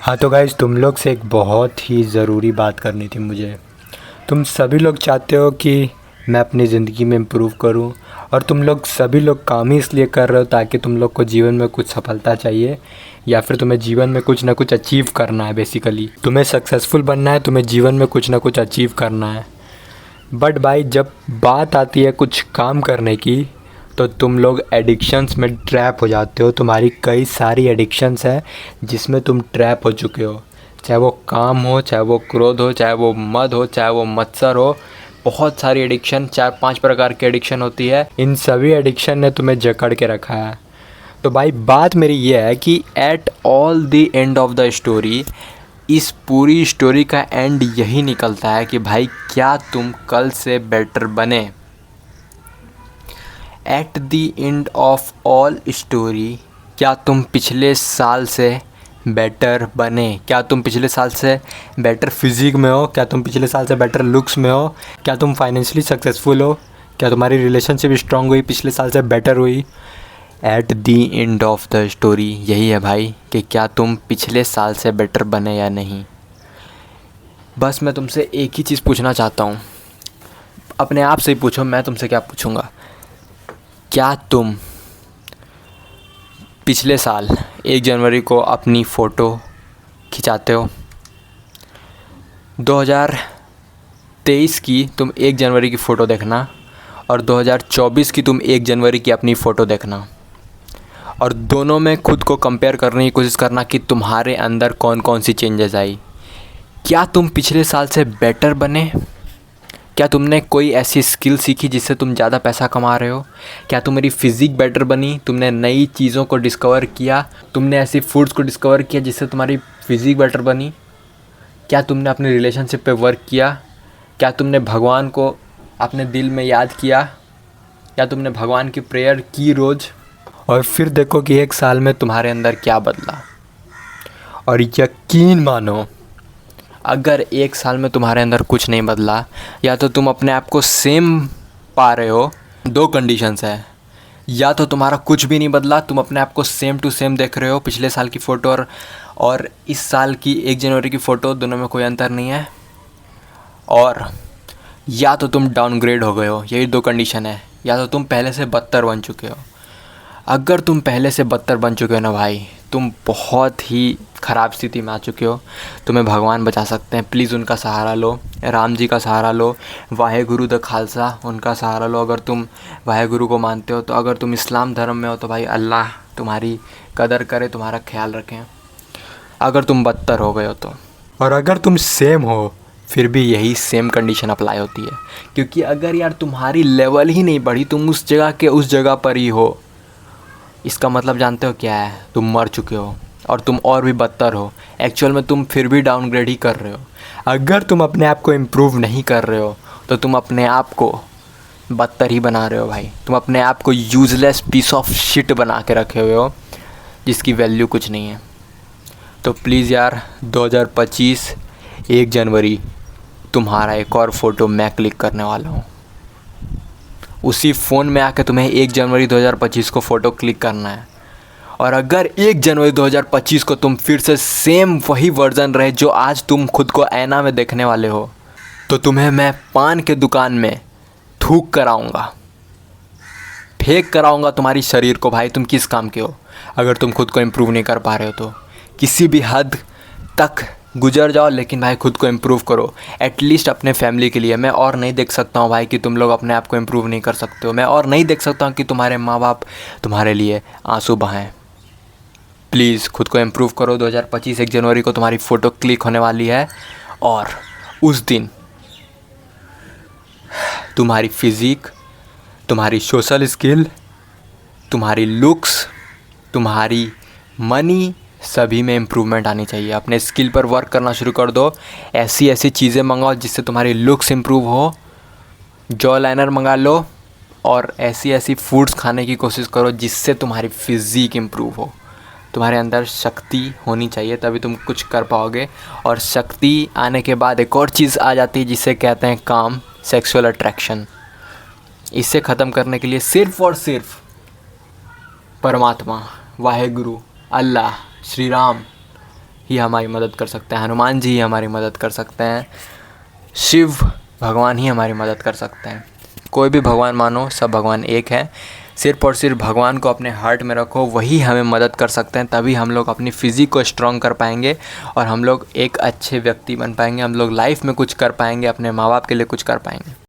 हाँ तो गाइज़ तुम लोग से एक बहुत ही ज़रूरी बात करनी थी मुझे। तुम सभी लोग चाहते हो कि मैं अपनी ज़िंदगी में इम्प्रूव करूं, और तुम लोग सभी लोग काम ही इसलिए कर रहे हो ताकि तुम लोग को जीवन में कुछ सफलता चाहिए, या फिर तुम्हें जीवन में कुछ ना कुछ अचीव करना है। बेसिकली तुम्हें सक्सेसफुल बनना है, तुम्हें जीवन में कुछ ना कुछ अचीव करना है। बट भाई जब बात आती है कुछ काम करने की, तो तुम लोग एडिक्शंस में ट्रैप हो जाते हो। तुम्हारी कई सारी एडिक्शंस हैं जिसमें तुम ट्रैप हो चुके हो, चाहे वो काम हो, चाहे वो क्रोध हो, चाहे वो मद हो, चाहे वो मत्सर हो। बहुत सारी एडिक्शन, 4-5 प्रकार की एडिक्शन होती है। इन सभी एडिक्शन ने तुम्हें जकड़ के रखा है। तो भाई बात मेरी ये है कि at all the end of the story, इस पूरी स्टोरी का एंड यही निकलता है कि भाई क्या तुम कल से बेटर बने। At the end of all story, क्या तुम पिछले साल से बेटर बने? क्या तुम पिछले साल से बेटर फिजिक में हो? क्या तुम पिछले साल से बेटर लुक्स में हो? क्या तुम फाइनेंशियली सक्सेसफुल हो? क्या तुम्हारी रिलेशनशिप स्ट्रांग हुई, पिछले साल से बेटर हुई? At the end of the story यही है भाई कि क्या तुम पिछले साल से बेटर बने या नहीं। बस मैं तुमसे एक ही चीज़ पूछना चाहता हूँ, अपने आप से ही पूछो, मैं तुमसे क्या पूछूँगा। क्या तुम पिछले साल 1 जनवरी को अपनी फ़ोटो खिंचाते हो? 2023 की तुम 1 जनवरी की फ़ोटो देखना, और 2024 की तुम 1 जनवरी की अपनी फ़ोटो देखना, और दोनों में खुद को कंपेयर करने की कोशिश करना कि तुम्हारे अंदर कौन कौन सी चेंजेस आई। क्या तुम पिछले साल से बेटर बने? क्या तुमने कोई ऐसी स्किल सीखी जिससे तुम ज़्यादा पैसा कमा रहे हो? क्या तुम्हारी फ़िज़िक बेटर बनी? तुमने नई चीज़ों को डिस्कवर किया? तुमने ऐसी फूड्स को डिस्कवर किया जिससे तुम्हारी फ़िज़िक बेटर बनी? क्या तुमने अपने रिलेशनशिप पे वर्क किया? क्या तुमने भगवान को अपने दिल में याद किया? क्या तुमने भगवान की प्रेयर की रोज़? और फिर देखो कि 1 साल में तुम्हारे अंदर क्या बदला। और यकीन मानो, अगर 1 साल में तुम्हारे अंदर कुछ नहीं बदला, या तो तुम अपने आप को सेम पा रहे हो। 2 कंडीशंस है, या तो तुम्हारा कुछ भी नहीं बदला, तुम अपने आप को सेम टू सेम देख रहे हो, पिछले साल की फ़ोटो और इस साल की 1 जनवरी की फ़ोटो, दोनों में कोई अंतर नहीं है। और या तो तुम डाउनग्रेड हो गए हो। यही 2 कंडीशन है, या तो तुम पहले से बदतर बन चुके हो। अगर तुम पहले से बदतर बन चुके हो ना भाई, तुम बहुत ही ख़राब स्थिति में आ चुके हो। तुम्हें भगवान बचा सकते हैं, प्लीज़ उनका सहारा लो। राम जी का सहारा लो, वाहेगुरु द खालसा, उनका सहारा लो। अगर तुम वाहेगुरु को मानते हो तो, अगर तुम इस्लाम धर्म में हो तो भाई अल्लाह तुम्हारी कदर करे, तुम्हारा ख्याल रखें। अगर तुम बदतर हो गए हो तो, और अगर तुम सेम हो फिर भी यही सेम कंडीशन अप्लाई होती है। क्योंकि अगर यार तुम्हारी लेवल ही नहीं बढ़ी, तुम उस जगह के उस जगह पर ही हो, इसका मतलब जानते हो क्या है? तुम मर चुके हो, और तुम और भी बदतर हो। एक्चुअल में तुम फिर भी डाउनग्रेड ही कर रहे हो। अगर तुम अपने आप को इम्प्रूव नहीं कर रहे हो तो तुम अपने आप को बदतर ही बना रहे हो भाई। तुम अपने आप को यूज़लेस पीस ऑफ शिट बना के रखे हुए हो, जिसकी वैल्यू कुछ नहीं है। तो प्लीज़ यार, 2025 1 जनवरी तुम्हारा एक और फ़ोटो मैं क्लिक करने वाला हूँ। उसी फ़ोन में आके तुम्हें 1 जनवरी 2025 को फ़ोटो क्लिक करना है। और अगर 1 जनवरी 2025 को तुम फिर से सेम वही वर्ज़न रहे जो आज तुम खुद को आईना में देखने वाले हो, तो तुम्हें मैं पान के दुकान में थूक कराऊंगा, फेंक कराऊंगा तुम्हारी शरीर को। भाई तुम किस काम के हो? अगर तुम खुद को इम्प्रूव नहीं कर पा रहे हो तो किसी भी हद तक गुजर जाओ, लेकिन भाई खुद को इम्प्रूव करो, एटलीस्ट अपने फैमिली के लिए। मैं और नहीं देख सकता हूँ भाई कि तुम लोग अपने आप को इम्प्रूव नहीं कर सकते हो। मैं और नहीं देख सकता हूँ कि तुम्हारे माँ बाप तुम्हारे लिए आंसू बहाएं। प्लीज़ खुद को इम्प्रूव करो। 2025 1 जनवरी को तुम्हारी फ़ोटो क्लिक होने वाली है, और उस दिन तुम्हारी फ़िज़िक, तुम्हारी सोशल स्किल, तुम्हारी लुक्स, तुम्हारी मनी, सभी में इम्प्रूवमेंट आनी चाहिए। अपने स्किल पर वर्क करना शुरू कर दो। ऐसी ऐसी चीज़ें मंगाओ जिससे तुम्हारी लुक्स इम्प्रूव हो। जॉ लाइनर मंगा लो, और ऐसी ऐसी फूड्स खाने की कोशिश करो जिससे तुम्हारी फ़िज़िक इम्प्रूव हो। तुम्हारे अंदर शक्ति होनी चाहिए, तभी तुम कुछ कर पाओगे। और शक्ति आने के बाद एक और चीज़ आ जाती है जिसे कहते हैं काम, सेक्सुअल अट्रैक्शन। इसे ख़त्म करने के लिए सिर्फ़ और सिर्फ परमात्मा, वाहेगुरु, अल्लाह, श्री राम, ही हमारी मदद कर सकते हैं, हनुमान जी ही हमारी मदद कर सकते हैं, शिव भगवान ही हमारी मदद कर सकते हैं। कोई भी भगवान मानो, सब भगवान एक है। सिर्फ और सिर्फ भगवान को अपने हार्ट में रखो, वही हमें मदद कर सकते हैं। तभी हम लोग अपनी फ़िज़िक को स्ट्रॉन्ग कर पाएंगे और हम लोग एक अच्छे व्यक्ति बन पाएंगे। हम लोग लाइफ में कुछ कर पाएंगे, अपने माँ बाप के लिए कुछ कर पाएंगे।